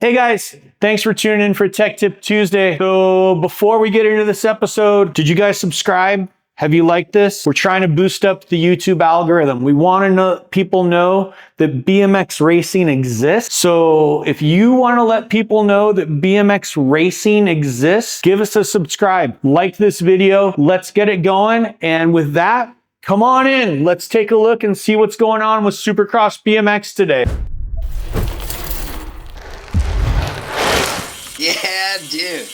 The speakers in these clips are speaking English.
Hey guys, thanks for tuning in for Tech Tip Tuesday. So before we get into this episode, did you guys subscribe? Have you liked this? We're trying to boost up the YouTube algorithm. We want to know people know that BMX racing exists. So if you want to let people know that BMX racing exists, give us a subscribe, like this video, let's get it going. And with that, come on in. Let's take a look and see what's going on with Supercross BMX today. Yeah, dude.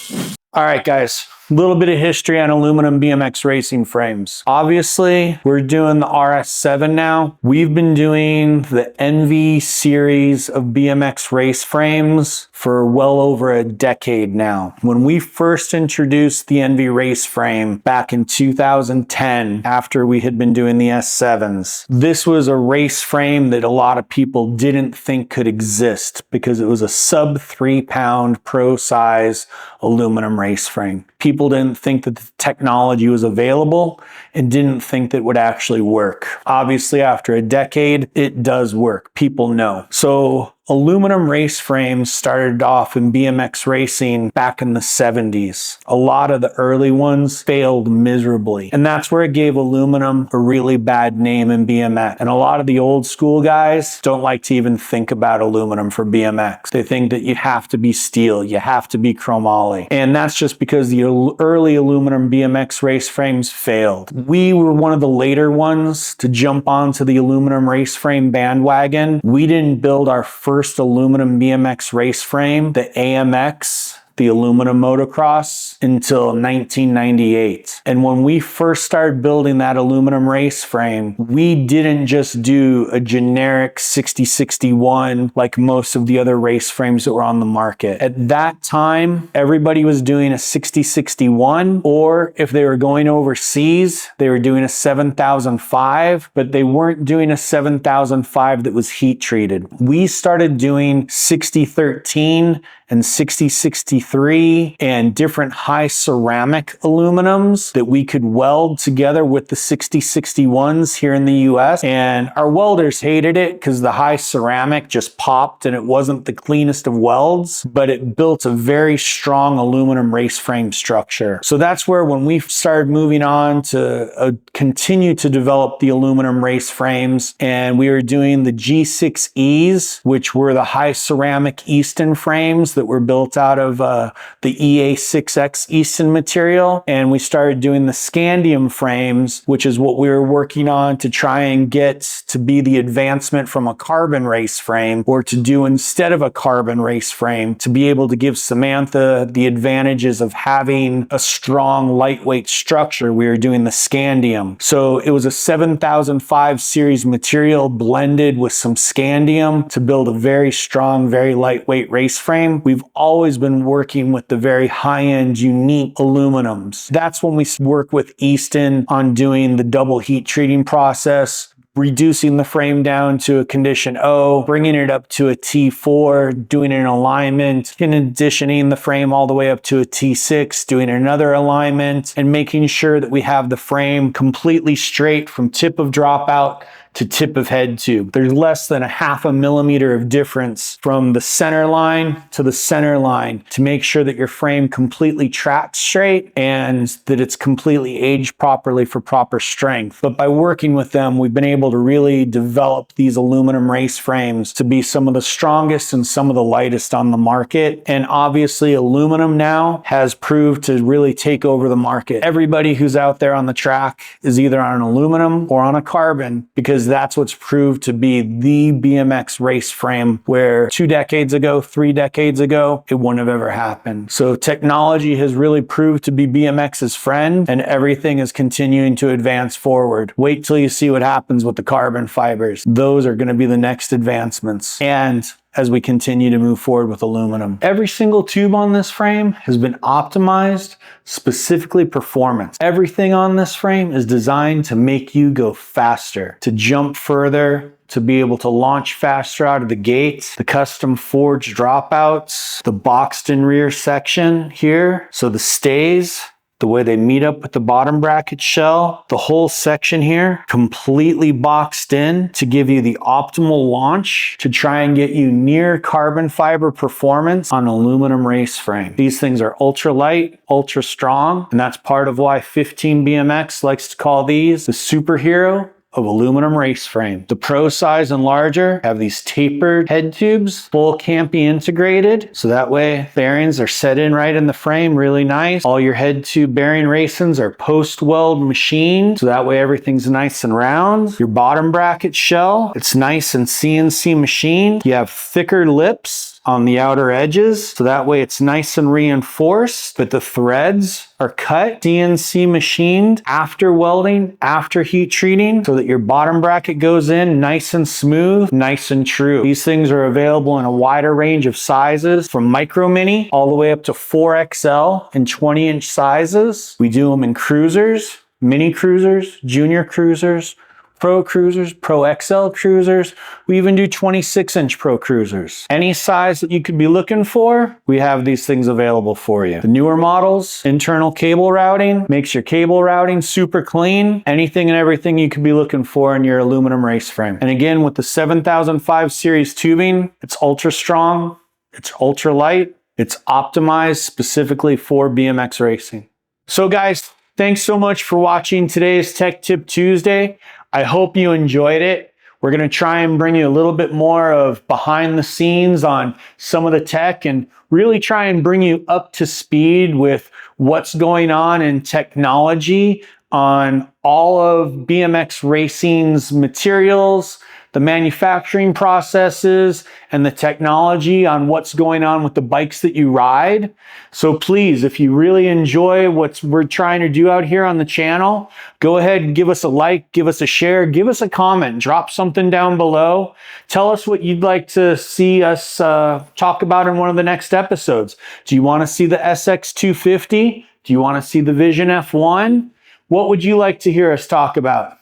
All right, guys. A little bit of history on aluminum BMX racing frames. Obviously, we're doing the RS7 now. We've been doing the Envy series of BMX race frames for well over a decade now. When we first introduced the Envy race frame back in 2010, after we had been doing the S7s, this was a race frame that a lot of people didn't think could exist because it was a sub 3-pound pro size aluminum race frame. People didn't think that the technology was available and didn't think that it would actually work. Obviously, after a decade, it does work. People know. So aluminum race frames started off in BMX racing back in the 70s. A lot of the early ones failed miserably. And that's where it gave aluminum a really bad name in BMX. And a lot of the old school guys don't like to even think about aluminum for BMX. They think that you have to be steel, you have to be chromoly. And that's just because the early aluminum BMX race frames failed. We were one of the later ones to jump onto the aluminum race frame bandwagon. We didn't build our first aluminum BMX race frame, the AMX, the aluminum motocross, until 1998. And when we first started building that aluminum race frame, we didn't just do a generic 6061 like most of the other race frames that were on the market. At that time, everybody was doing a 6061, or if they were going overseas, they were doing a 7005, but they weren't doing a 7005 that was heat treated. We started doing 6013 and 6063 and different high ceramic aluminums that we could weld together with the 6061s here in the US. And our welders hated it because the high ceramic just popped and it wasn't the cleanest of welds, but it built a very strong aluminum race frame structure. So that's where when we started moving on to continue to develop the aluminum race frames, and we were doing the G6Es, which were the high ceramic Easton frames that were built out of the EA6X Easton material. And we started doing the scandium frames, which is what we were working on to try and get to be the advancement from a carbon race frame, or to do instead of a carbon race frame, to be able to give Samantha the advantages of having a strong, lightweight structure. We were doing the scandium. So it was a 7005 series material blended with some scandium to build a very strong, very lightweight race frame. We've always been working with the very high-end, unique aluminums. That's when we work with Easton on doing the double heat treating process, reducing the frame down to a condition O, bringing it up to a T4, doing an alignment, conditioning the frame all the way up to a T6, doing another alignment, and making sure that we have the frame completely straight from tip of dropout to tip of head tube. There's less than a 0.5 millimeter of difference from the center line to the center line to make sure that your frame completely tracks straight and that it's completely aged properly for proper strength. But by working with them, we've been able to really develop these aluminum race frames to be some of the strongest and some of the lightest on the market. And obviously aluminum now has proved to really take over the market. Everybody who's out there on the track is either on an aluminum or on a carbon, because that's what's proved to be the BMX race frame, where 2 decades ago, 3 decades ago, it wouldn't have ever happened. So technology has really proved to be BMX's friend, and everything is continuing to advance forward. Wait till you see what happens with the carbon fibers. Those are going to be the next advancements. And as we continue to move forward with aluminum, every single tube on this frame has been optimized specifically performance. Everything on this frame is designed to make you go faster, to jump further, to be able to launch faster out of the gate. The custom forged dropouts, the boxed in rear section here, so the stays the way they meet up with the bottom bracket shell, the whole section here completely boxed in to give you the optimal launch to try and get you near carbon fiber performance on an aluminum race frame. These things are ultra light, ultra strong, and that's part of why 15 BMX likes to call these the superhero of aluminum race frame. The Pro size and larger have these tapered head tubes, full Campy integrated, so that way bearings are set in right in the frame, really nice. All your head tube bearing racings are post-weld machined, so that way everything's nice and round. Your bottom bracket shell, it's nice and CNC machined. You have thicker lips on the outer edges, so that way it's nice and reinforced, but the threads are cut, CNC machined after welding, after heat treating, so that your bottom bracket goes in nice and smooth, nice and true. These things are available in a wider range of sizes, from micro mini all the way up to 4XL in 20-inch sizes. We do them in cruisers, mini cruisers, junior cruisers, Pro cruisers, Pro XL cruisers. We even do 26-inch Pro cruisers. Any size that you could be looking for, we have these things available for you. The newer models, internal cable routing, makes your cable routing super clean. Anything and everything you could be looking for in your aluminum race frame. And again, with the 7005 series tubing, it's ultra strong, it's ultra light, it's optimized specifically for BMX racing. So guys, thanks so much for watching today's Tech Tip Tuesday. I hope you enjoyed it. We're going to try and bring you a little bit more of behind the scenes on some of the tech and really try and bring you up to speed with what's going on in technology on all of BMX racing's materials, the manufacturing processes, and the technology on what's going on with the bikes that you ride. So please, if you really enjoy what we're trying to do out here on the channel, go ahead and give us a like, give us a share, give us a comment, drop something down below. Tell us what you'd like to see us talk about in one of the next episodes. Do you want to see the SX250? Do you want to see the Vision F1? What would you like to hear us talk about?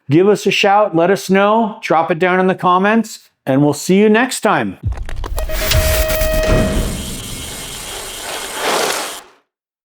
Give us a shout, let us know, drop it down in the comments, and we'll see you next time.